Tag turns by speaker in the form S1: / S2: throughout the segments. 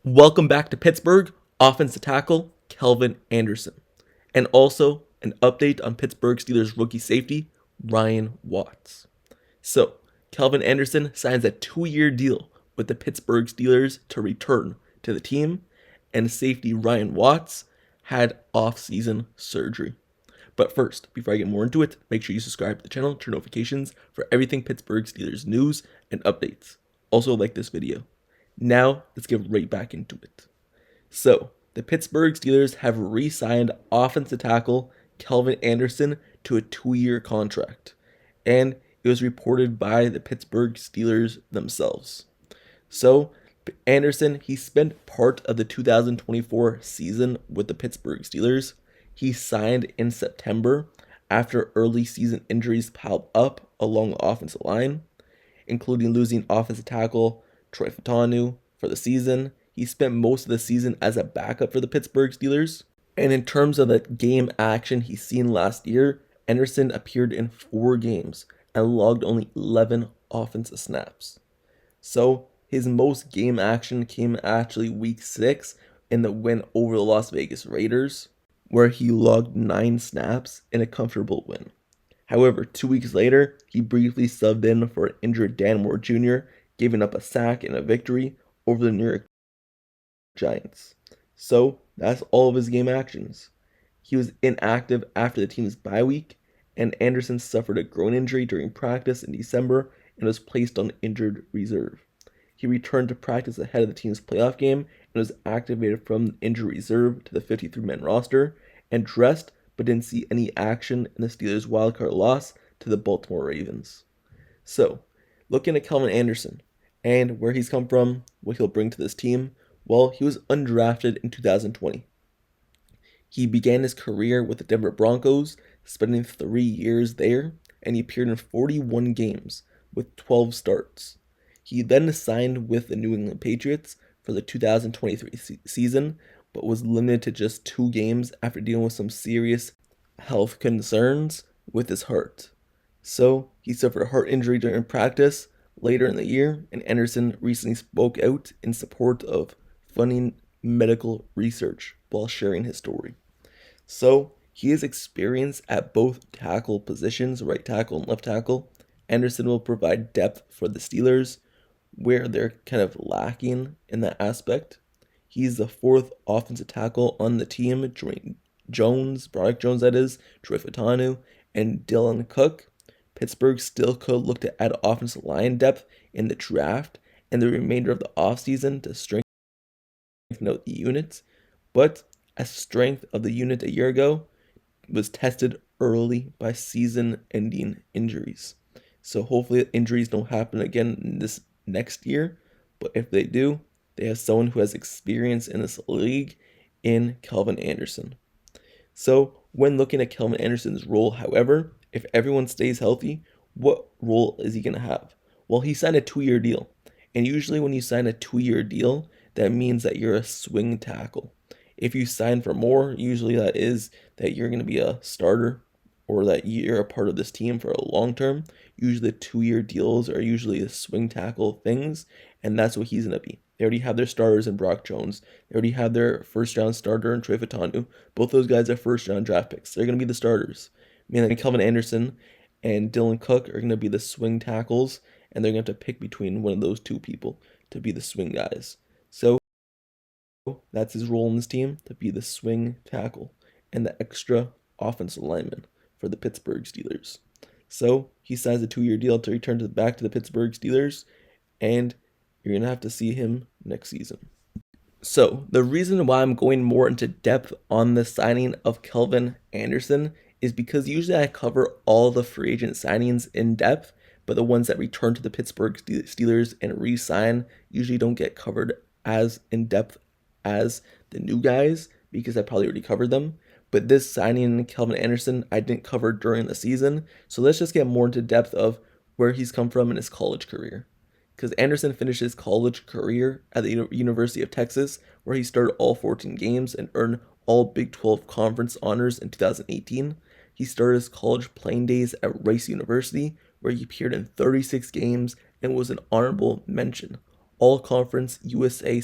S1: Welcome back to Pittsburgh, offensive tackle Kelvin Anderson. And also an update on Pittsburgh Steelers rookie safety Ryan Watts. So, Kelvin Anderson signs a 2-year deal with the Pittsburgh Steelers to return to the team, and safety Ryan Watts had off-season surgery. But first, before I get more into it, make sure you subscribe to the channel, turn notifications for everything Pittsburgh Steelers news and updates. Also like this video. Now, let's get right back into it. So, the Pittsburgh Steelers have re-signed offensive tackle Kelvin Anderson to a 2-year contract, and it was reported by the Pittsburgh Steelers themselves. So, Anderson, he spent part of the 2024 season with the Pittsburgh Steelers. He signed in September after early season injuries piled up along the offensive line, including losing offensive tackle Troy Fautanu for the season. He spent most of the season as a backup for the Pittsburgh Steelers. And in terms of the game action he's seen last year, Anderson appeared in 4 games and logged only 11 offensive snaps. So his most game action came actually week 6 in the win over the Las Vegas Raiders, where he logged 9 snaps in a comfortable win. However, 2 weeks later, he briefly subbed in for an injured Dan Moore Jr., giving up a sack and a victory over the New York Giants. So that's all of his game actions. He was inactive after the team's bye week, and Anderson suffered a groin injury during practice in December and was placed on injured reserve. He returned to practice ahead of the team's playoff game and was activated from the injured reserve to the 53-man roster and dressed but didn't see any action in the Steelers' wildcard loss to the Baltimore Ravens. So, looking at Kelvin Anderson and where he's come from, what he'll bring to this team, well, he was undrafted in 2020. He began his career with the Denver Broncos, spending 3 years there, and he appeared in 41 games with 12 starts. He then signed with the New England Patriots for the 2023 season, but was limited to just 2 games after dealing with some serious health concerns with his heart. So, he suffered a heart injury during practice later in the year, and Anderson recently spoke out in support of funding medical research while sharing his story. So, he has experience at both tackle positions, right tackle and left tackle. Anderson will provide depth for the Steelers, where they're kind of lacking in that aspect. He's the 4th offensive tackle on the team, Broderick Jones, that is, Troy Fautanu, and Dylan Cook. Pittsburgh still could look to add offensive line depth in the draft and the remainder of the offseason to strengthen out the unit, but a strength of the unit a year ago was tested early by season-ending injuries. So hopefully injuries don't happen again this next year, but if they do, they have someone who has experience in this league in Kelvin Anderson. So when looking at Kelvin Anderson's role, however, if everyone stays healthy, what role is he going to have? Well, he signed a 2-year deal. And usually when you sign a 2-year deal, that means that you're a swing tackle. If you sign for more, usually that is that you're going to be a starter or that you're a part of this team for a long term. Usually the 2-year deals are usually the swing tackle things, and that's what he's going to be. They already have their starters in Brock Jones. They already have their first-round starter in Troy Fautanu. Both those guys are first-round draft picks. They're going to be the starters. Meaning Kelvin Anderson and Dylan Cook are going to be the swing tackles, and they're going to have to pick between one of those 2 people to be the swing guys. So that's his role in this team, to be the swing tackle and the extra offensive lineman for the Pittsburgh Steelers. So he signs a 2-year deal to return back to the Pittsburgh Steelers, and you're going to have to see him next season. So the reason why I'm going more into depth on the signing of Kelvin Anderson is because usually I cover all the free agent signings in depth, but the ones that return to the Pittsburgh Steelers and re-sign usually don't get covered as in depth as the new guys because I probably already covered them. But this signing, Kelvin Anderson, I didn't cover during the season. So let's just get more into depth of where he's come from in his college career. Because Anderson finished his college career at the University of Texas, where he started all 14 games and earned all Big 12 conference honors in 2018. He started his college playing days at Rice University, where he appeared in 36 games and was an honorable mention, All-Conference USA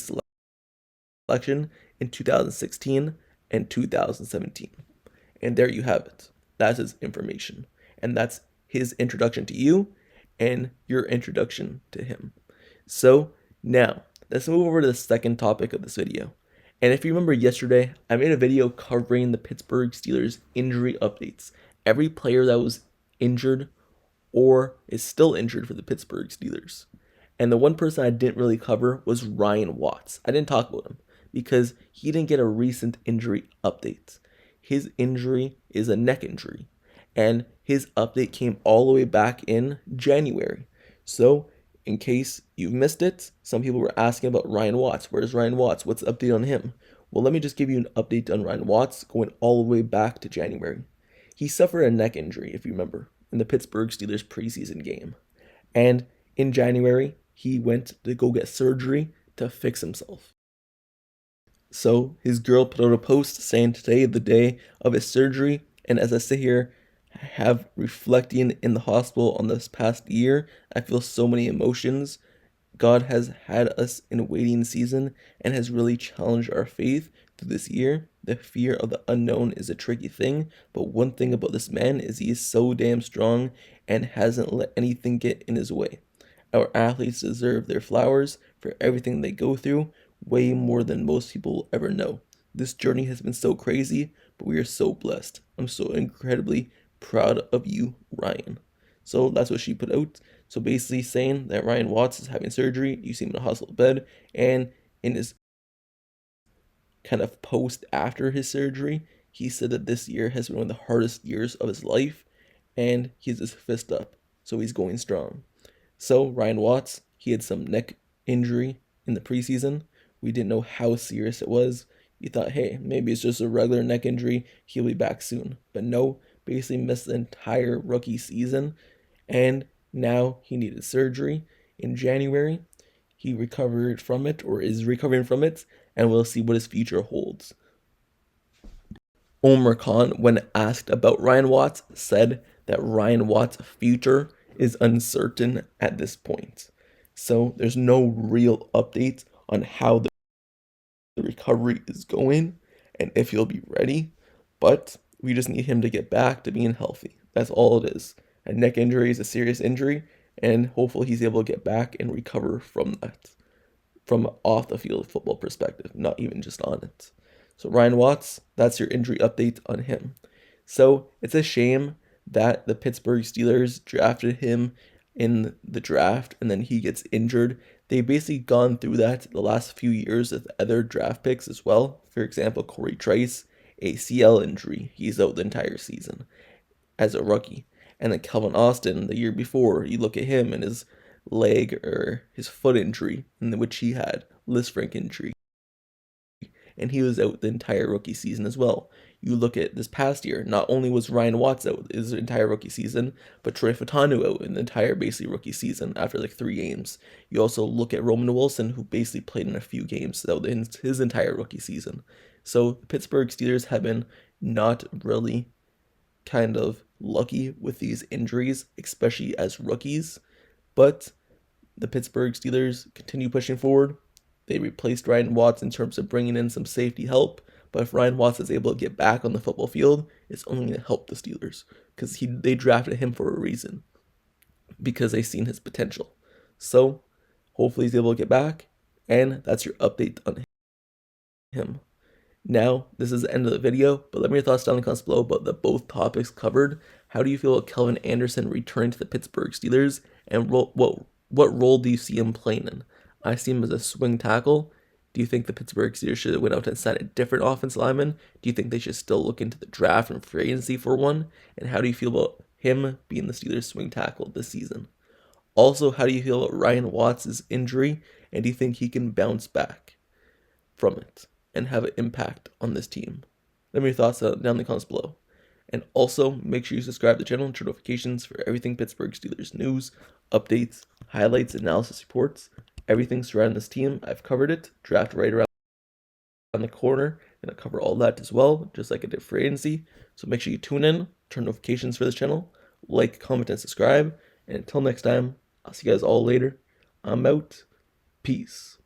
S1: selection in 2016 and 2017. And there you have it. That's his information. And that's his introduction to you and your introduction to him. So now, let's move over to the second topic of this video. And if you remember yesterday, I made a video covering the Pittsburgh Steelers injury updates. Every player that was injured or is still injured for the Pittsburgh Steelers. And the one person I didn't really cover was Ryan Watts. I didn't talk about him because he didn't get a recent injury update. His injury is a neck injury, and his update came all the way back in January. So, in case you've missed it, some people were asking about Ryan Watts. Where's Ryan Watts? What's the update on him? Well, let me just give you an update on Ryan Watts going all the way back to January. He suffered a neck injury, if you remember, in the Pittsburgh Steelers preseason game. And in January, he went to go get surgery to fix himself. So his girl put out a post saying today the day of his surgery, and as I sit here, have reflecting in the hospital on this past year, I feel so many emotions. God has had us in a waiting season and has really challenged our faith through this year. The fear of the unknown is a tricky thing, but one thing about this man is he is so damn strong and hasn't let anything get in his way. Our athletes deserve their flowers for everything they go through, way more than most people will ever know. This journey has been so crazy, but we are so blessed. I'm so incredibly proud of you, Ryan. So that's what she put out. So basically saying that Ryan Watts is having surgery. You see him in a hospital bed, and in his kind of post after his surgery, he said that this year has been one of the hardest years of his life, and he has his fist up, so he's going strong. So Ryan Watts, he had some neck injury in the preseason. We didn't know how serious it was. You thought, hey, maybe it's just a regular neck injury, he'll be back soon. But no, basically missed the entire rookie season, and now he needed surgery in January. He recovered from it, or is recovering from it, and we'll see what his future holds. Omar Khan, when asked about Ryan Watts, said that Ryan Watts' future is uncertain at this point. So there's no real update on how the recovery is going and if he'll be ready, but we just need him to get back to being healthy. That's all it is. A neck injury is a serious injury, and hopefully he's able to get back and recover from that, from off the field football perspective, not even just on it. So Ryan Watts, that's your injury update on him. So it's a shame that the Pittsburgh Steelers drafted him in the draft and then he gets injured. They've basically gone through that the last few years with other draft picks as well. For example, Corey Trice, ACL injury. He's out the entire season as a rookie. And then Kelvin Austin, the year before, you look at him and his leg or his foot injury, in which he had Lisfranc injury. And he was out the entire rookie season as well. You look at this past year, not only was Ryan Watts out his entire rookie season, but Troy Fautanu out in the entire basically rookie season after like 3 games. You also look at Roman Wilson, who basically played in a few games out in his entire rookie season. So the Pittsburgh Steelers have been not really kind of lucky with these injuries, especially as rookies. But the Pittsburgh Steelers continue pushing forward. They replaced Ryan Watts in terms of bringing in some safety help. But if Ryan Watts is able to get back on the football field, it's only going to help the Steelers because they drafted him for a reason, because they've seen his potential. So hopefully he's able to get back, and that's your update on him. Now, this is the end of the video, but let me know your thoughts down in the comments below about the both topics covered. How do you feel about Kelvin Anderson returning to the Pittsburgh Steelers, and what role do you see him playing in? I see him as a swing tackle. Do you think the Pittsburgh Steelers should have went out and signed a different offensive lineman? Do you think they should still look into the draft and free agency for one? And how do you feel about him being the Steelers swing tackle this season? Also, how do you feel about Ryan Watts' injury? And do you think he can bounce back from it and have an impact on this team? Let me know your thoughts down in the comments below. And also, make sure you subscribe to the channel and turn notifications for everything Pittsburgh Steelers news, updates, highlights, analysis reports. Everything surrounding this team, I've covered it. Draft right around the corner, and I'll cover all that as well, just like I did for agency. So make sure you tune in, turn notifications for this channel, like, comment, and subscribe. And until next time, I'll see you guys all later. I'm out. Peace.